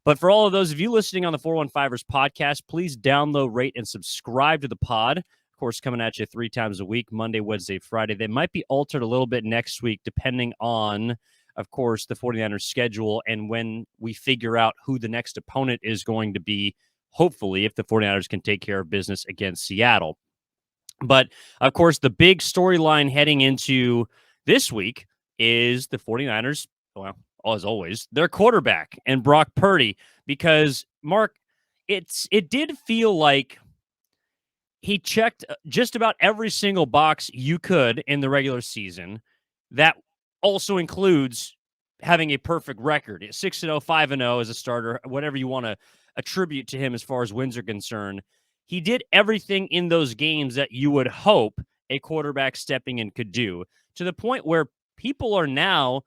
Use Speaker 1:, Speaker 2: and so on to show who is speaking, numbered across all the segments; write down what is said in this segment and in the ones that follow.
Speaker 1: But for all of those of you listening on the 415ers podcast, please download, rate, and subscribe to the pod. Of course, coming at you 3 times a week, Monday, Wednesday, Friday. They might be altered a little bit next week, depending on, of course, the 49ers schedule and when we figure out who the next opponent is going to be, hopefully, if the 49ers can take care of business against Seattle. But, of course, the big storyline heading into this week is the 49ers, well, as always, their quarterback and Brock Purdy, because, Mark, it did feel like he checked just about every single box you could in the regular season. That also includes having a perfect record, 6-0, 5-0 as a starter, whatever you want to attribute to him as far as wins are concerned. He did everything in those games that you would hope a quarterback stepping in could do, to the point where people are now,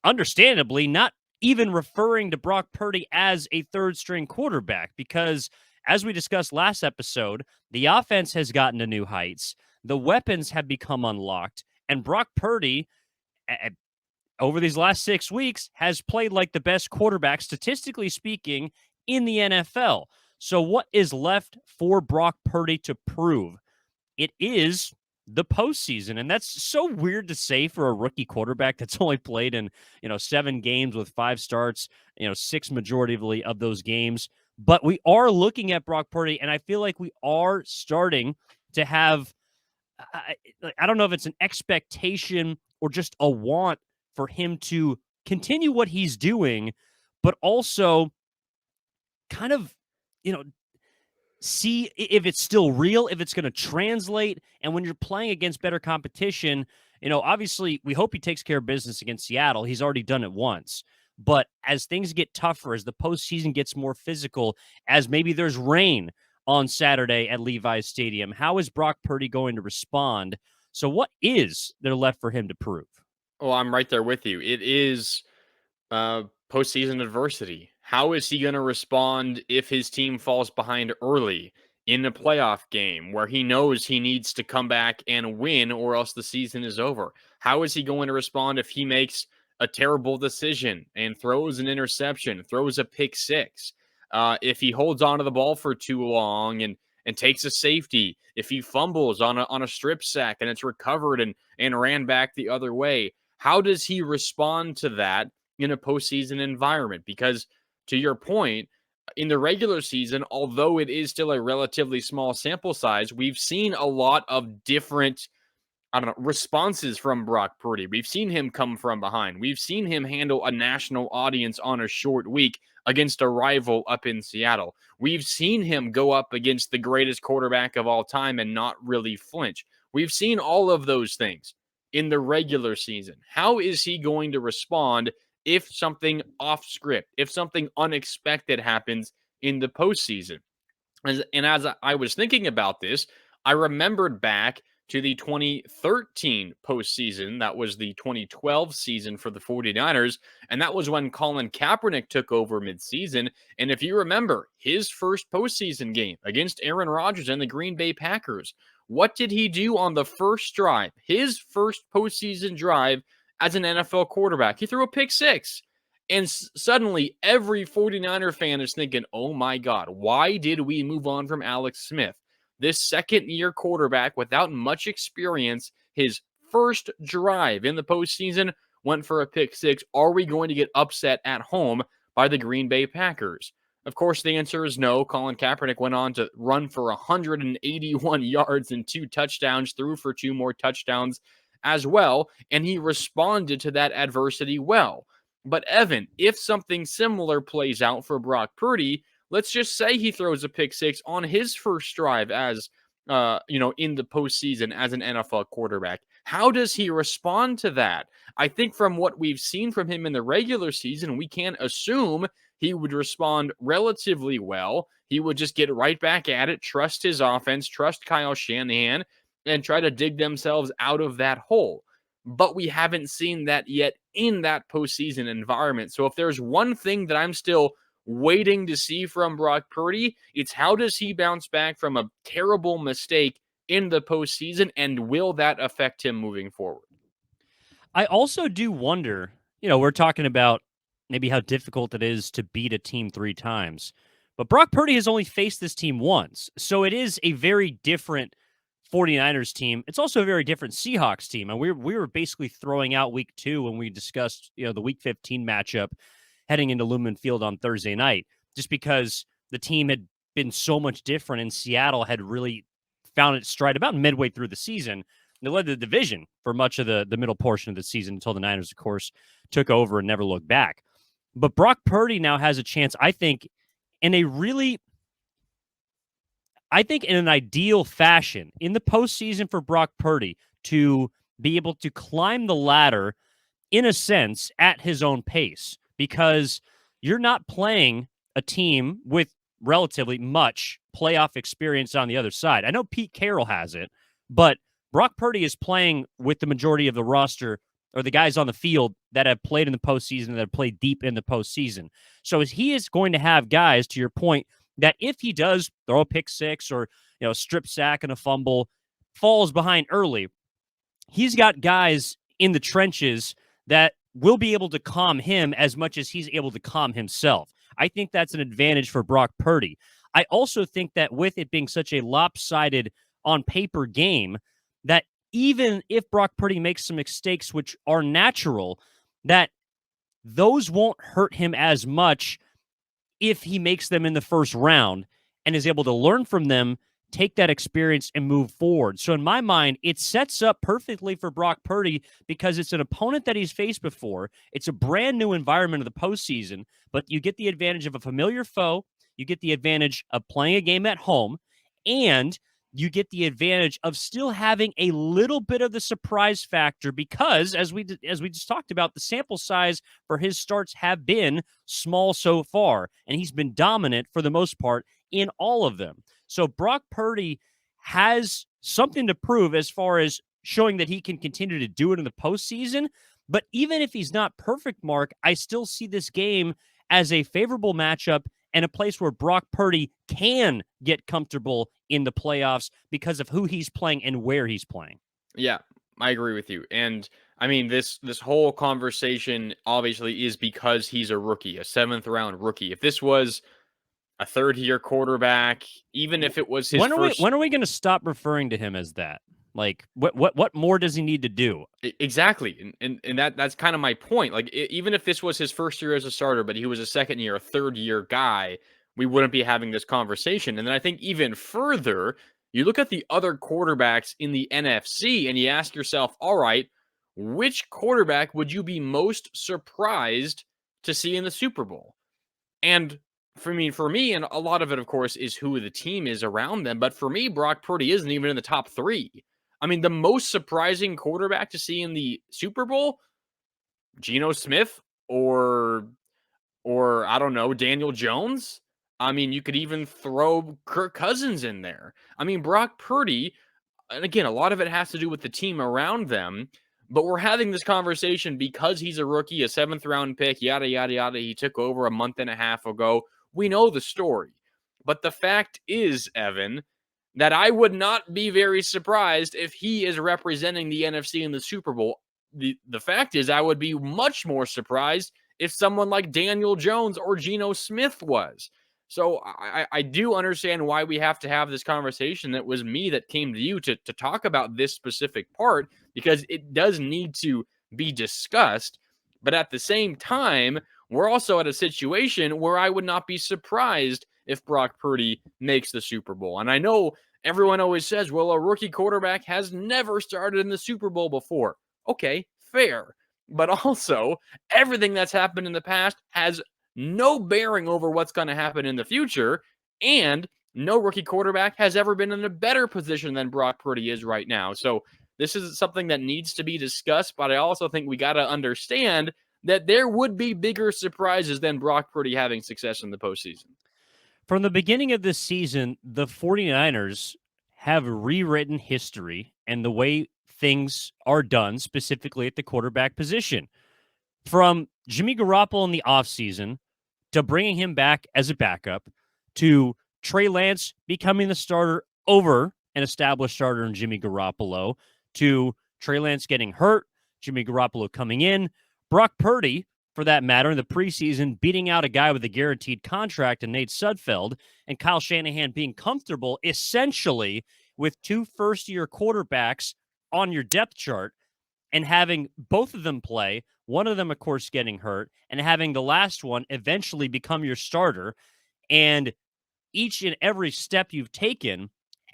Speaker 1: understandably, not even referring to Brock Purdy as a third-string quarterback because, as we discussed last episode, the offense has gotten to new heights. The weapons have become unlocked. And Brock Purdy, over these last 6 weeks, has played like the best quarterback, statistically speaking, in the NFL. So what is left for Brock Purdy to prove? It is the postseason. And that's so weird to say for a rookie quarterback that's only played in, 7 games with 5 starts, 6 majority of those games. But we are looking at Brock Purdy, and I feel like we are starting to have, I don't know if it's an expectation or just a want for him to continue what he's doing, but also kind of, see if it's still real, if it's going to translate. And when you're playing against better competition, obviously we hope he takes care of business against Seattle. He's already done it once. But as things get tougher, as the postseason gets more physical, as maybe there's rain on Saturday at Levi's Stadium, how is Brock Purdy going to respond? So what is there left for him to prove?
Speaker 2: Well, I'm right there with you. It is postseason adversity. How is he going to respond if his team falls behind early in a playoff game where he knows he needs to come back and win or else the season is over? How is he going to respond if he makes a terrible decision and throws an interception, throws a pick six? If he holds onto the ball for too long and takes a safety, if he fumbles on a strip sack and it's recovered and ran back the other way, how does he respond to that in a postseason environment? Because to your point, in the regular season, although it is still a relatively small sample size, we've seen a lot of different, responses from Brock Purdy. We've seen him come from behind. We've seen him handle a national audience on a short week against a rival up in Seattle. We've seen him go up against the greatest quarterback of all time and not really flinch. We've seen all of those things in the regular season. How is he going to respond if something off script, if something unexpected happens in the postseason? And as I was thinking about this, I remembered back to the 2013 postseason. That was the 2012 season for the 49ers. And that was when Colin Kaepernick took over midseason. And if you remember his first postseason game against Aaron Rodgers and the Green Bay Packers, what did he do on the first drive? His first postseason drive as an NFL quarterback. He threw a pick six. And suddenly every 49er fan is thinking, oh my God, why did we move on from Alex Smith? This second-year quarterback without much experience, his first drive in the postseason went for a pick six. Are we going to get upset at home by the Green Bay Packers? Of course, the answer is no. Colin Kaepernick went on to run for 181 yards and 2 touchdowns, threw for 2 more touchdowns as well, and he responded to that adversity well. But Evan, if something similar plays out for Brock Purdy, let's just say he throws a pick six on his first drive as, in the postseason as an NFL quarterback. How does he respond to that? I think from what we've seen from him in the regular season, we can assume he would respond relatively well. He would just get right back at it, trust his offense, trust Kyle Shanahan, and try to dig themselves out of that hole. But we haven't seen that yet in that postseason environment. So if there's one thing that I'm still waiting to see from Brock Purdy, it's how does he bounce back from a terrible mistake in the postseason, and will that affect him moving forward?
Speaker 1: I also do wonder, we're talking about maybe how difficult it is to beat a team 3 times. But Brock Purdy has only faced this team once. So it is a very different 49ers team. It's also a very different Seahawks team. And we were basically throwing out week 2 when we discussed, the week 15 matchup heading into Lumen Field on Thursday night, just because the team had been so much different and Seattle had really found its stride about midway through the season. They led the division for much of the middle portion of the season until the Niners, of course, took over and never looked back. But Brock Purdy now has a chance, I think, in an ideal fashion in the postseason for Brock Purdy to be able to climb the ladder, in a sense, at his own pace, because you're not playing a team with relatively much playoff experience on the other side. I know Pete Carroll has it, but Brock Purdy is playing with the majority of the roster or the guys on the field that have played in the postseason, that have played deep in the postseason. So he is going to have guys, to your point, that if he does throw a pick six or a strip sack and a fumble, falls behind early, he's got guys in the trenches that will be able to calm him as much as he's able to calm himself. I think that's an advantage for Brock Purdy. I also think that with it being such a lopsided on paper game, that even if Brock Purdy makes some mistakes, which are natural, that those won't hurt him as much if he makes them in the first round and is able to learn from them, take that experience, and move forward. So in my mind, it sets up perfectly for Brock Purdy because it's an opponent that he's faced before. It's a brand new environment of the postseason, but you get the advantage of a familiar foe. You get the advantage of playing a game at home, and you get the advantage of still having a little bit of the surprise factor because, as we just talked about, the sample size for his starts have been small so far, and he's been dominant for the most part in all of them. So Brock Purdy has something to prove as far as showing that he can continue to do it in the postseason. But even if he's not perfect, Mark, I still see this game as a favorable matchup and a place where Brock Purdy can get comfortable in the playoffs because of who he's playing and where he's playing.
Speaker 2: Yeah, I agree with you. And I mean, this whole conversation obviously is because he's a rookie, a 7th round rookie. If this was a 3rd-year quarterback, even if it was his first.
Speaker 1: When are we going to stop referring to him as that? Like, what more does he need to do?
Speaker 2: Exactly, and that's kind of my point. Like, even if this was his first year as a starter, but he was a 2nd year, a 3rd-year guy, we wouldn't be having this conversation. And then I think even further, you look at the other quarterbacks in the NFC, and you ask yourself, all right, which quarterback would you be most surprised to see in the Super Bowl? And for me, and a lot of it, of course, is who the team is around them. But for me, Brock Purdy isn't even in the top 3. I mean, the most surprising quarterback to see in the Super Bowl, Geno Smith or I don't know, Daniel Jones. I mean, you could even throw Kirk Cousins in there. I mean, Brock Purdy, and again, a lot of it has to do with the team around them, but we're having this conversation because he's a rookie, a 7th round pick, yada, yada, yada. He took over a month and a half ago. We know the story. But the fact is, Evan, that I would not be very surprised if he is representing the NFC in the Super Bowl. The fact is, I would be much more surprised if someone like Daniel Jones or Geno Smith was. So I do understand why we have to have this conversation. It was me that came to you to talk about this specific part because it does need to be discussed. But at the same time, we're also at a situation where I would not be surprised if Brock Purdy makes the Super Bowl. And I know everyone always says, well, a rookie quarterback has never started in the Super Bowl before. Okay, fair. But also, everything that's happened in the past has no bearing over what's going to happen in the future. And no rookie quarterback has ever been in a better position than Brock Purdy is right now. So this is something that needs to be discussed. But I also think we got to understand that there would be bigger surprises than Brock Purdy having success in the postseason.
Speaker 1: From the beginning of this season, the 49ers have rewritten history and the way things are done, specifically at the quarterback position. From Jimmy Garoppolo in the offseason to bringing him back as a backup to Trey Lance becoming the starter over an established starter in Jimmy Garoppolo to Trey Lance getting hurt, Jimmy Garoppolo coming in, Brock Purdy for that matter, in the preseason, beating out a guy with a guaranteed contract and Nate Sudfeld, and Kyle Shanahan being comfortable essentially with 2 first-year quarterbacks on your depth chart and having both of them play, one of them, of course, getting hurt, and having the last one eventually become your starter. And each and every step you've taken,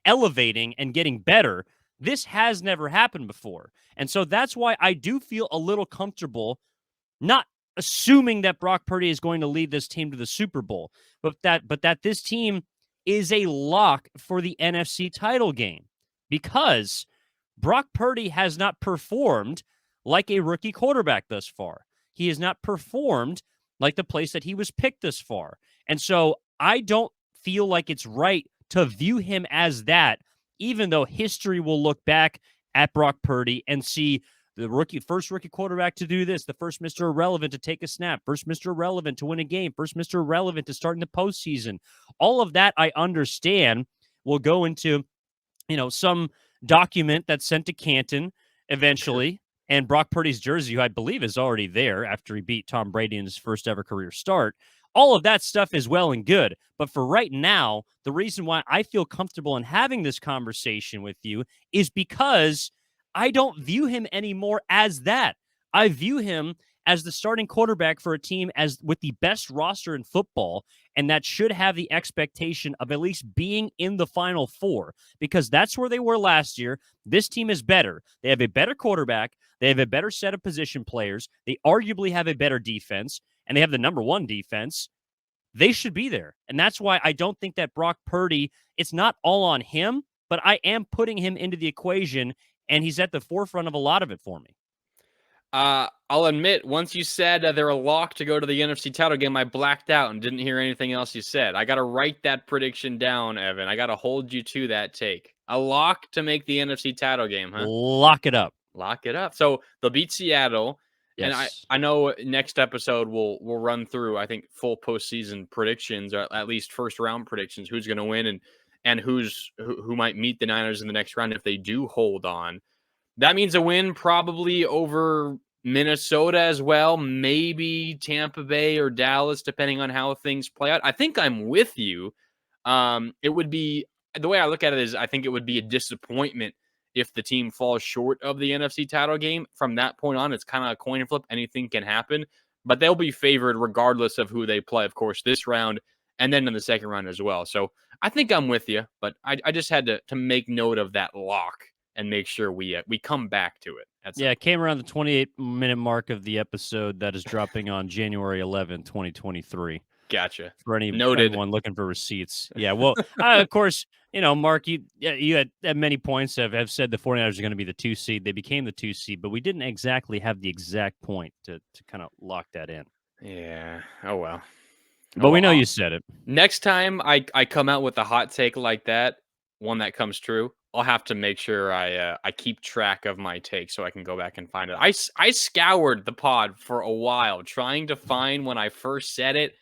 Speaker 1: elevating and getting better, this has never happened before. And so that's why I do feel a little comfortable not assuming that Brock Purdy is going to lead this team to the Super Bowl, but that this team is a lock for the NFC title game because Brock Purdy has not performed like a rookie quarterback thus far. He has not performed like the place that he was picked this far. And so I don't feel like it's right to view him as that, even though history will look back at Brock Purdy and see the first rookie quarterback to do this, the first Mr. Irrelevant to take a snap, first Mr. Irrelevant to win a game, first Mr. Irrelevant to start in the postseason. All of that I understand will go into, some document that's sent to Canton eventually. Sure. And Brock Purdy's jersey, who I believe is already there after he beat Tom Brady in his first ever career start. All of that stuff is well and good. But for right now, the reason why I feel comfortable in having this conversation with you is because I don't view him anymore as that. I view him as the starting quarterback for a team with the best roster in football, and that should have the expectation of at least being in the Final Four, because that's where they were last year. This team is better. They have a better quarterback. They have a better set of position players. They arguably have a better defense, and they have the number one defense. They should be there. And that's why I don't think that Brock Purdy, it's not all on him, but I am putting him into the equation, and he's at the forefront of a lot of it for me.
Speaker 2: I'll admit, once you said they're a lock to go to the NFC title game, I blacked out and didn't hear anything else you said. I got to write that prediction down, Evan. I got to hold you to that take. A lock to make the NFC title game, huh?
Speaker 1: Lock it up.
Speaker 2: Lock it up. So they'll beat Seattle. Yes. And I know next episode we'll run through, I think, full postseason predictions, or at least first round predictions, who's going to win and who might meet the Niners in the next round if they do hold on. That means a win probably over Minnesota as well, maybe Tampa Bay or Dallas, depending on how things play out. I think I'm with you. It would be, the way I look at it is, I think it would be a disappointment if the team falls short of the NFC title game. From that point on, it's kind of a coin flip. Anything can happen, but they'll be favored regardless of who they play, of course, this round and then in the second round as well. So I think I'm with you, but I just had to make note of that lock and make sure we come back to it.
Speaker 1: It came around the 28-minute mark of the episode that is dropping on January 11, 2023.
Speaker 2: Gotcha.
Speaker 1: For anyone looking for receipts. Yeah, well, of course, Mark, you at many points have said the 49ers are going to be the 2 seed. They became the 2 seed, but we didn't exactly have the exact point to kind of lock that in.
Speaker 2: Yeah. Oh, well.
Speaker 1: But we know you said it.
Speaker 2: Next time I come out with a hot take like that, one that comes true, I'll have to make sure I keep track of my take so I can go back and find it. I scoured the pod for a while trying to find when I first said it.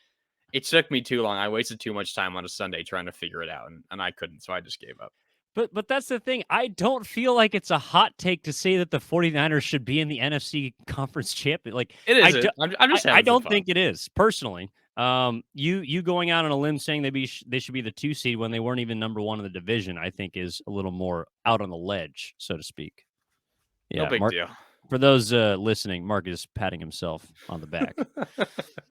Speaker 2: It took me too long. I wasted too much time on a Sunday trying to figure it out, and I couldn't, so I just gave up.
Speaker 1: But that's the thing. I don't feel like it's a hot take to say that the 49ers should be in the NFC Conference Champion. Like,
Speaker 2: it is.
Speaker 1: I don't think it is, personally. You going out on a limb saying they should be the 2 seed when they weren't even number 1 in the division, I think is a little more out on the ledge, so to speak.
Speaker 2: Yeah, no big
Speaker 1: Mark,
Speaker 2: deal.
Speaker 1: For those listening, Mark is patting himself on the back.